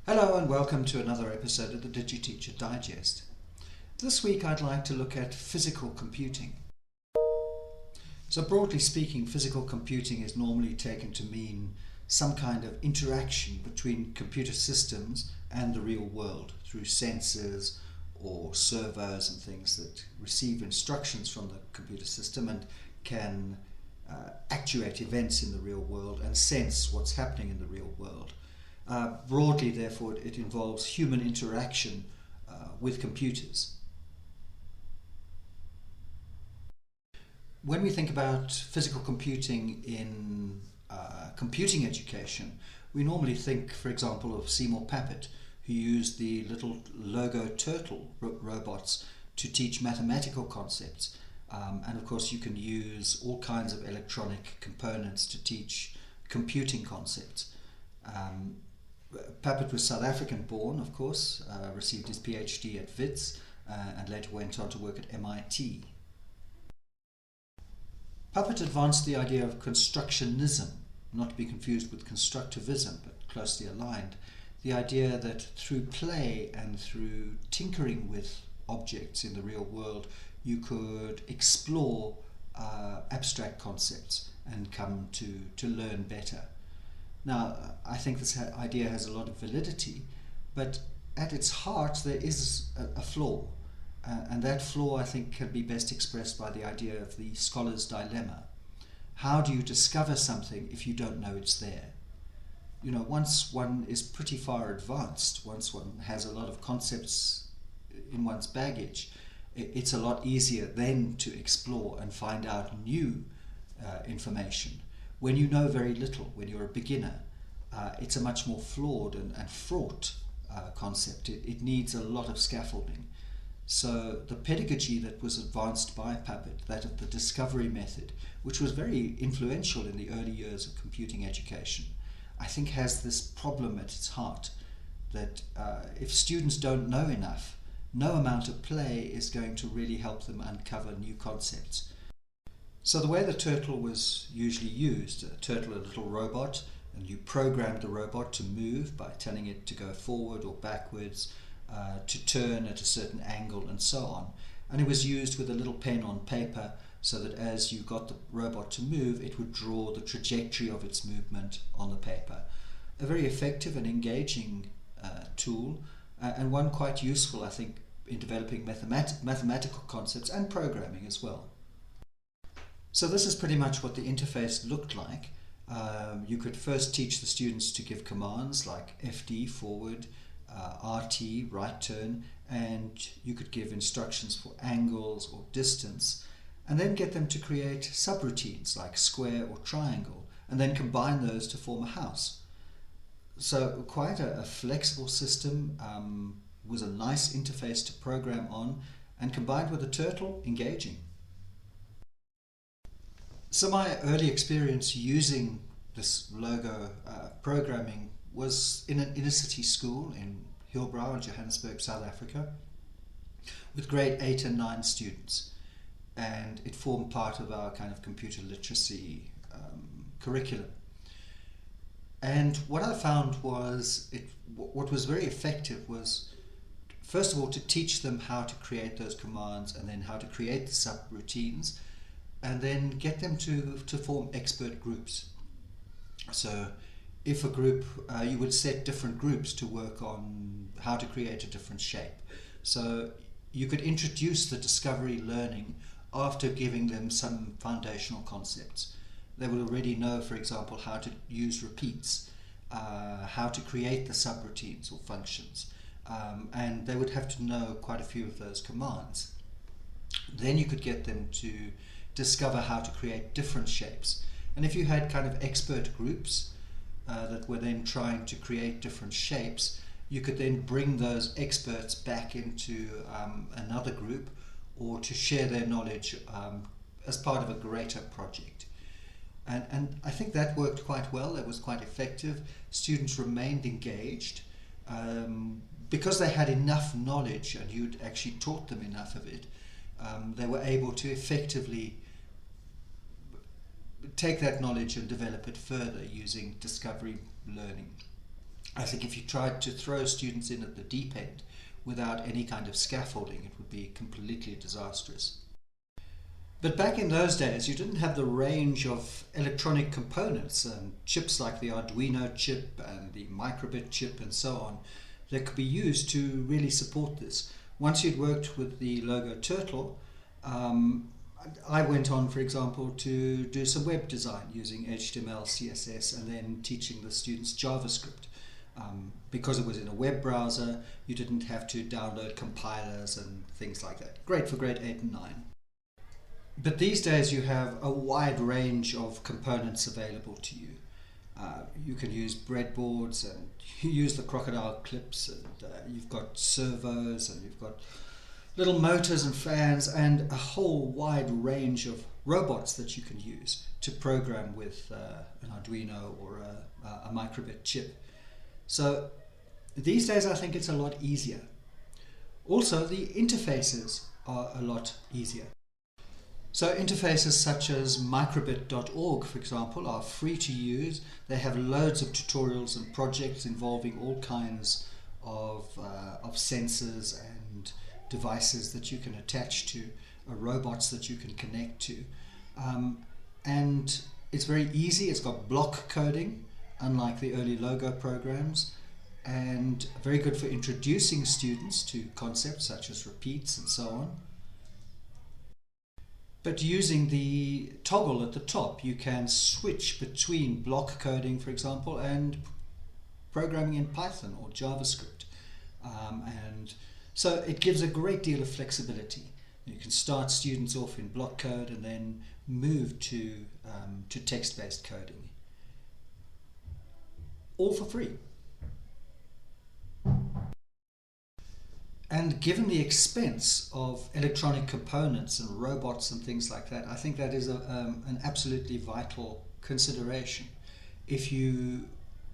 Hello and welcome to another episode of the DigiTeacher Digest. This week I'd like to look at physical computing. So broadly speaking, physical computing is normally taken to mean some kind of interaction between computer systems and the real world through sensors or servos and things that receive instructions from the computer system and can actuate events in the real world and sense what's happening in the real world. Broadly, therefore, it involves human interaction with computers. When we think about physical computing in computing education, we normally think, for example, of Seymour Papert, who used the little Logo turtle robots to teach mathematical concepts. And of course, you can use all kinds of electronic components to teach computing concepts. Papert was South African born, of course, received his PhD at Wits and later went on to work at MIT. Papert advanced the idea of constructionism, not to be confused with constructivism, but closely aligned. The idea that through play and through tinkering with objects in the real world, you could explore abstract concepts and come to learn better. Now, I think this idea has a lot of validity, but at its heart there is a flaw. And that flaw, I think, can be best expressed by the idea of the scholar's dilemma. How do you discover something if you don't know it's there? You know, once one is pretty far advanced, once one has a lot of concepts in one's baggage, it's a lot easier then to explore and find out new information. When you know very little, when you're a beginner, it's a much more flawed and fraught concept. It needs a lot of scaffolding. So the pedagogy that was advanced by Papert, that of the discovery method, which was very influential in the early years of computing education, I think has this problem at its heart, that if students don't know enough, no amount of play is going to really help them uncover new concepts. So the way the turtle was usually used, a turtle, a little robot, and you programmed the robot to move by telling it to go forward or backwards, to turn at a certain angle and so on. And it was used with a little pen on paper so that as you got the robot to move, it would draw the trajectory of its movement on the paper. A very effective and engaging tool, and one quite useful, I think, in developing mathematical concepts and programming as well. So this is pretty much what the interface looked like. You could first teach the students to give commands like FD, forward, RT, right turn, and you could give instructions for angles or distance, and then get them to create subroutines like square or triangle, and then combine those to form a house. So quite a flexible system, was a nice interface to program on, and combined with a turtle, engaging. So my early experience using this Logo programming was in an inner city school in Hillbrow in Johannesburg, South Africa, with grade 8 and 9 students. And it formed part of our kind of computer literacy curriculum. And what I found was, what was very effective was, first of all, to teach them how to create those commands and then how to create the subroutines, and then get them to form expert groups. So if a group, you would set different groups to work on how to create a different shape. So you could introduce the discovery learning after giving them some foundational concepts. They would already know, for example, how to use repeats, how to create the subroutines or functions, and they would have to know quite a few of those commands. Then you could get them to discover how to create different shapes. And if you had kind of expert groups that were then trying to create different shapes, you could then bring those experts back into another group, or to share their knowledge as part of a greater project. And I think that worked quite well. That was quite effective. Students remained engaged because they had enough knowledge and you'd actually taught them enough of it. They were able to effectively take that knowledge and develop it further using discovery learning. I think if you tried to throw students in at the deep end without any kind of scaffolding, it would be completely disastrous. But back in those days, you didn't have the range of electronic components and chips like the Arduino chip and the microbit chip and so on that could be used to really support this. Once you'd worked with the Logo Turtle, I went on, for example, to do some web design using HTML, CSS, and then teaching the students JavaScript. Because it was in a web browser, you didn't have to download compilers and things like that. Great for grade 8 and 9. But these days you have a wide range of components available to you. You can use breadboards, and you use the crocodile clips, and you've got servos, and you've got little motors and fans, and a whole wide range of robots that you can use to program with an Arduino or a microbit chip. So these days I think it's a lot easier. Also, the interfaces are a lot easier. So interfaces such as microbit.org, for example, are free to use. They have loads of tutorials and projects involving all kinds of sensors and devices that you can attach to, robots that you can connect to. And it's very easy. It's got block coding, unlike the early Logo programs, and very good for introducing students to concepts such as repeats and so on. But using the toggle at the top, you can switch between block coding, for example, and programming in Python or JavaScript. And so it gives a great deal of flexibility. You can start students off in block code and then move to text-based coding. All for free. And given the expense of electronic components and robots and things like that, I think that is an absolutely vital consideration. If you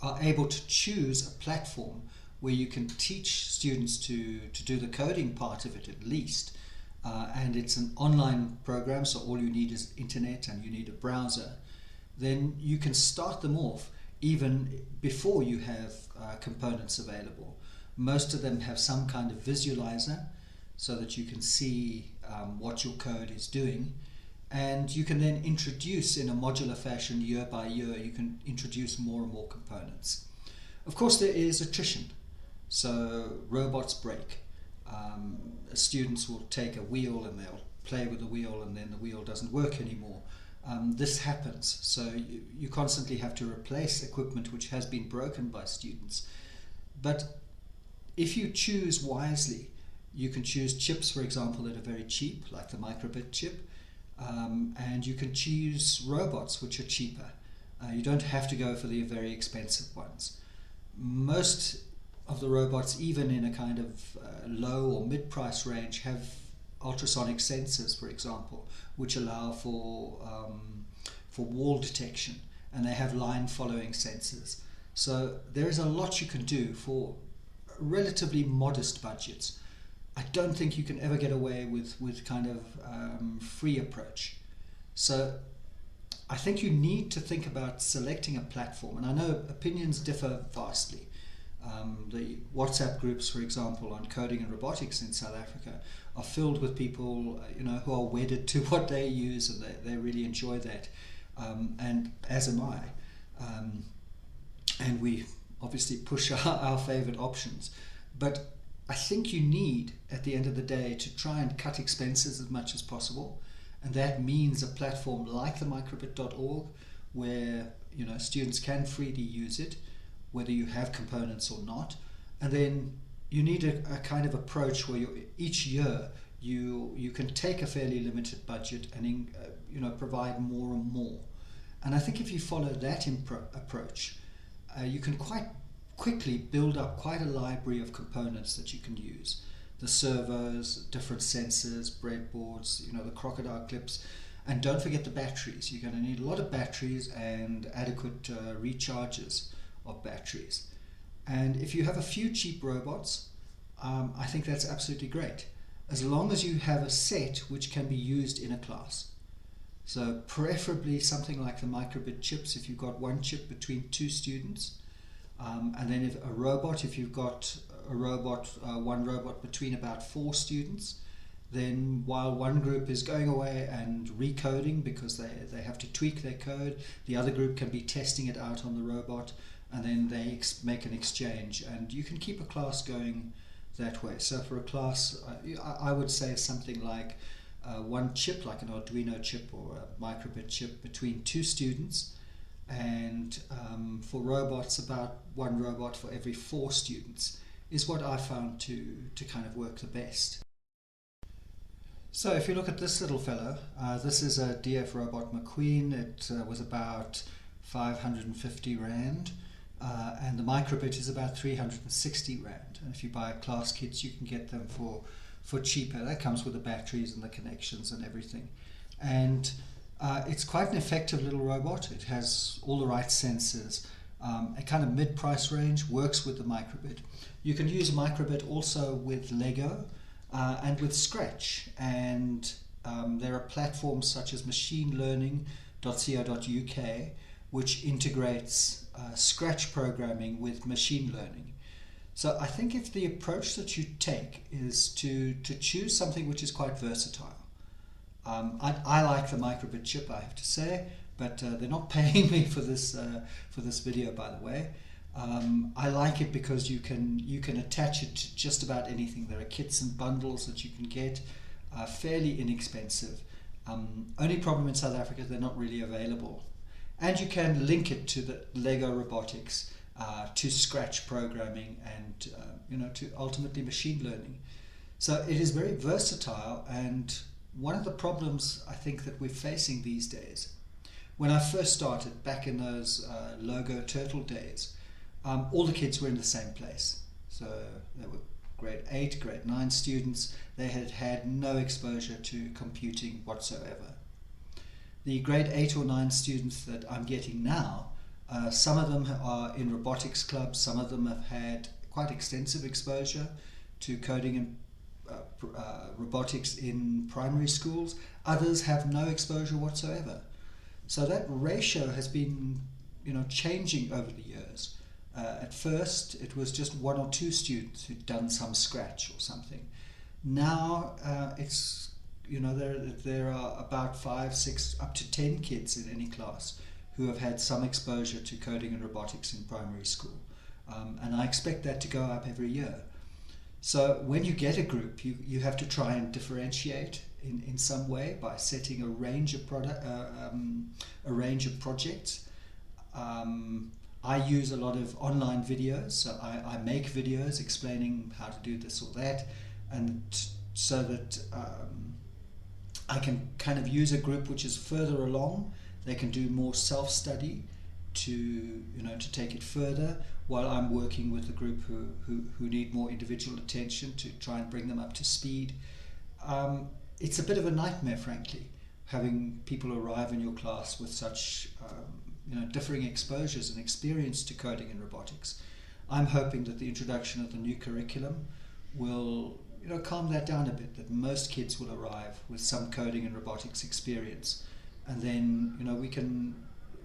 are able to choose a platform where you can teach students to do the coding part of it at least, and it's an online program, so all you need is internet and you need a browser, then you can start them off even before you have components available. Most of them have some kind of visualizer so that you can see what your code is doing, and you can then introduce in a modular fashion year by year, you can introduce more and more components. Of course there is attrition, so robots break. Students will take a wheel and they'll play with the wheel and then the wheel doesn't work anymore. This happens, so you constantly have to replace equipment which has been broken by students. But if you choose wisely, you can choose chips, for example, that are very cheap, like the microbit chip, and you can choose robots which are cheaper. You don't have to go for the very expensive ones. Most of the robots, even in a kind of low or mid-price range, have ultrasonic sensors, for example, which allow for wall detection, and they have line-following sensors. So there is a lot you can do for relatively modest budgets. I don't think you can ever get away with kind of free approach. So I think you need to think about selecting a platform, and I know opinions differ vastly. The WhatsApp groups, for example, on coding and robotics in South Africa are filled with people who are wedded to what they use, and they really enjoy that, and as am I. And we obviously push our favorite options, but I think you need, at the end of the day, to try and cut expenses as much as possible, and that means a platform like the microbit.org where students can freely use it, whether you have components or not. And then you need a kind of approach where each year you can take a fairly limited budget and provide more and more. And I think if you follow that approach, you can quite quickly build up quite a library of components that you can use. The servos, different sensors, breadboards, the crocodile clips, and don't forget the batteries. You're going to need a lot of batteries and adequate recharges of batteries. And if you have a few cheap robots, I think that's absolutely great, as long as you have a set which can be used in a class. So preferably something like the microbit chips, if you've got one chip between two students, And then if you've got one robot between about 4 students, then while one group is going away and recoding because they have to tweak their code, the other group can be testing it out on the robot, and then they make an exchange, and you can keep a class going that way. So for a class, I would say something like one chip, like an Arduino chip or a microbit chip, between 2 students, and for robots, about one robot for every 4 students is what I found to kind of work the best. So if you look at this little fellow, this is a DF Robot McQueen. It was about 550 Rand, and the microbit is about 360 Rand. And if you buy class kits, you can get them for cheaper. That comes with the batteries and the connections and everything. And it's quite an effective little robot. It has all the right sensors, a kind of mid-price range, works with the microbit. You can use a microbit also with Lego and with Scratch, and there are platforms such as machinelearning.co.uk which integrates Scratch programming with machine learning. So I think if the approach that you take is to choose something which is quite versatile. I like the microbit chip, I have to say, but they're not paying me for this video, by the way. I like it because you can attach it to just about anything. There are kits and bundles that you can get, fairly inexpensive. Only problem in South Africa, they're not really available. And you can link it to the Lego Robotics, to Scratch programming, and to ultimately machine learning. So it is very versatile, and one of the problems I think that we're facing these days, when I first started back in those Logo Turtle days, all the kids were in the same place. So they were grade 8, grade 9 students. They had had no exposure to computing whatsoever. The grade 8 or 9 students that I'm getting now, some of them are in robotics clubs, some of them have had quite extensive exposure to coding and robotics in primary schools. Others have no exposure whatsoever. So that ratio has been changing over the years. At first it was just 1 or 2 students who'd done some Scratch or something. Now it's there are about 5, 6, up to 10 kids in any class who have had some exposure to coding and robotics in primary school, and I expect that to go up every year. So when you get a group, you have to try and differentiate in some way by setting a range of projects. I use a lot of online videos, so I make videos explaining how to do this or that, and so that I can kind of use a group which is further along. They can do more self-study to take it further, while I'm working with a group who need more individual attention to try and bring them up to speed. It's a bit of a nightmare, frankly, having people arrive in your class with such differing exposures and experience to coding and robotics. I'm hoping that the introduction of the new curriculum will calm that down a bit, that most kids will arrive with some coding and robotics experience, and then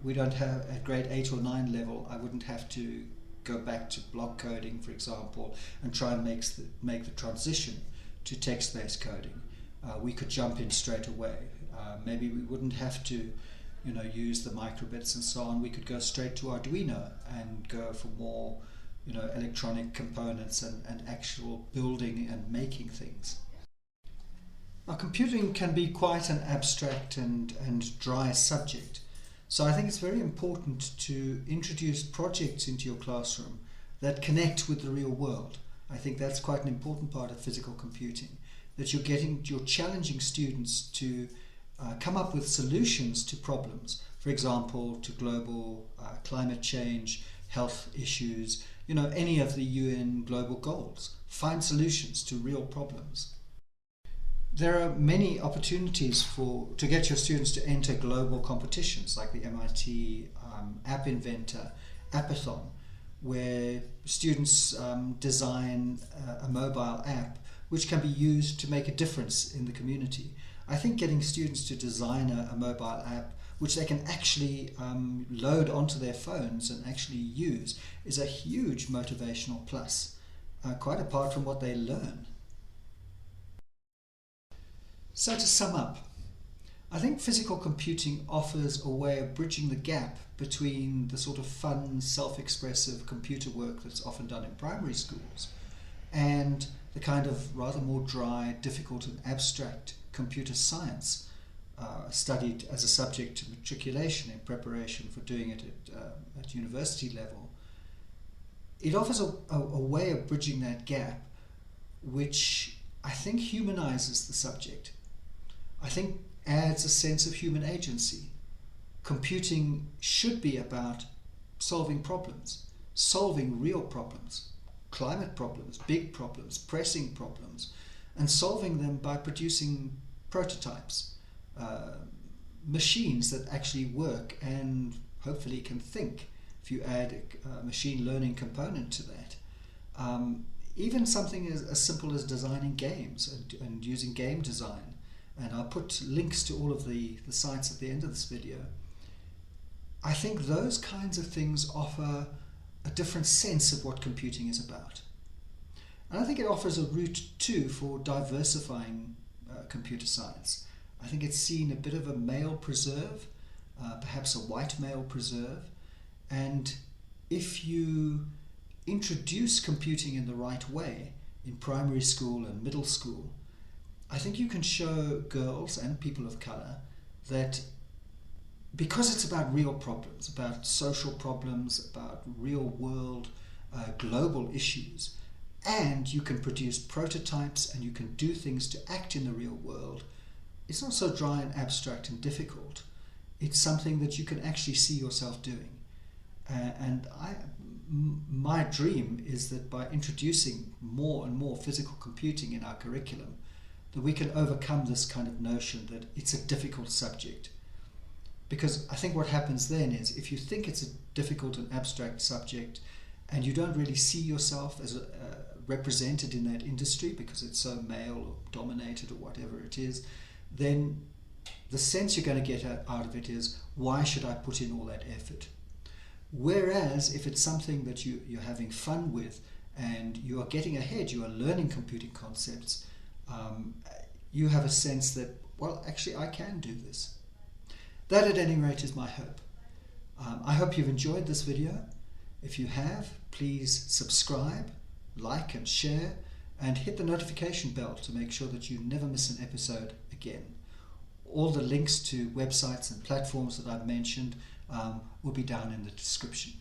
we don't have, at grade 8 or 9 level, I wouldn't have to go back to block coding, for example, and try and make the transition to text-based coding. We could jump in straight away. Maybe we wouldn't have to use the microbits and so on. We could go straight to Arduino and go for more electronic components and actual building and making things. Now, computing can be quite an abstract and dry subject, so I think it's very important to introduce projects into your classroom that connect with the real world. I think that's quite an important part of physical computing, that you're challenging students to come up with solutions to problems, for example, to global climate change, health issues, any of the UN global goals. Find solutions to real problems. There are many opportunities to get your students to enter global competitions like the MIT App Inventor, Appathon, where students design a mobile app which can be used to make a difference in the community. I think getting students to design a mobile app which they can actually load onto their phones and actually use, is a huge motivational plus, quite apart from what they learn. So to sum up, I think physical computing offers a way of bridging the gap between the sort of fun, self-expressive computer work that's often done in primary schools and the kind of rather more dry, difficult and abstract computer science studied as a subject to matriculation in preparation for doing it at university level. It offers a way of bridging that gap which I think humanizes the subject. I think adds a sense of human agency. Computing should be about solving problems, solving real problems, climate problems, big problems, pressing problems, and solving them by producing prototypes, machines that actually work and hopefully can think, if you add a machine learning component to that. Even something as simple as designing games and using game design. And I'll put links to all of the sites at the end of this video. I think those kinds of things offer a different sense of what computing is about. And I think it offers a route too for diversifying computer science. I think it's seen a bit of a male preserve, perhaps a white male preserve. And if you introduce computing in the right way in primary school and middle school, I think you can show girls and people of colour that because it's about real problems, about social problems, about real world, global issues, and you can produce prototypes and you can do things to act in the real world, it's not so dry and abstract and difficult. It's something that you can actually see yourself doing. My dream is that by introducing more and more physical computing in our curriculum, that we can overcome this kind of notion that it's a difficult subject. Because I think what happens then is if you think it's a difficult and abstract subject and you don't really see yourself as represented in that industry because it's so male or dominated or whatever it is, then the sense you're going to get out of it is, why should I put in all that effort? Whereas if it's something that you're having fun with and you are getting ahead, you are learning computing concepts, you have a sense that, well, actually I can do this. That at any rate is my hope. I hope you've enjoyed this video. If you have, please subscribe, like and share, and hit the notification bell to make sure that you never miss an episode again. All the links to websites and platforms that I've mentioned will be down in the description.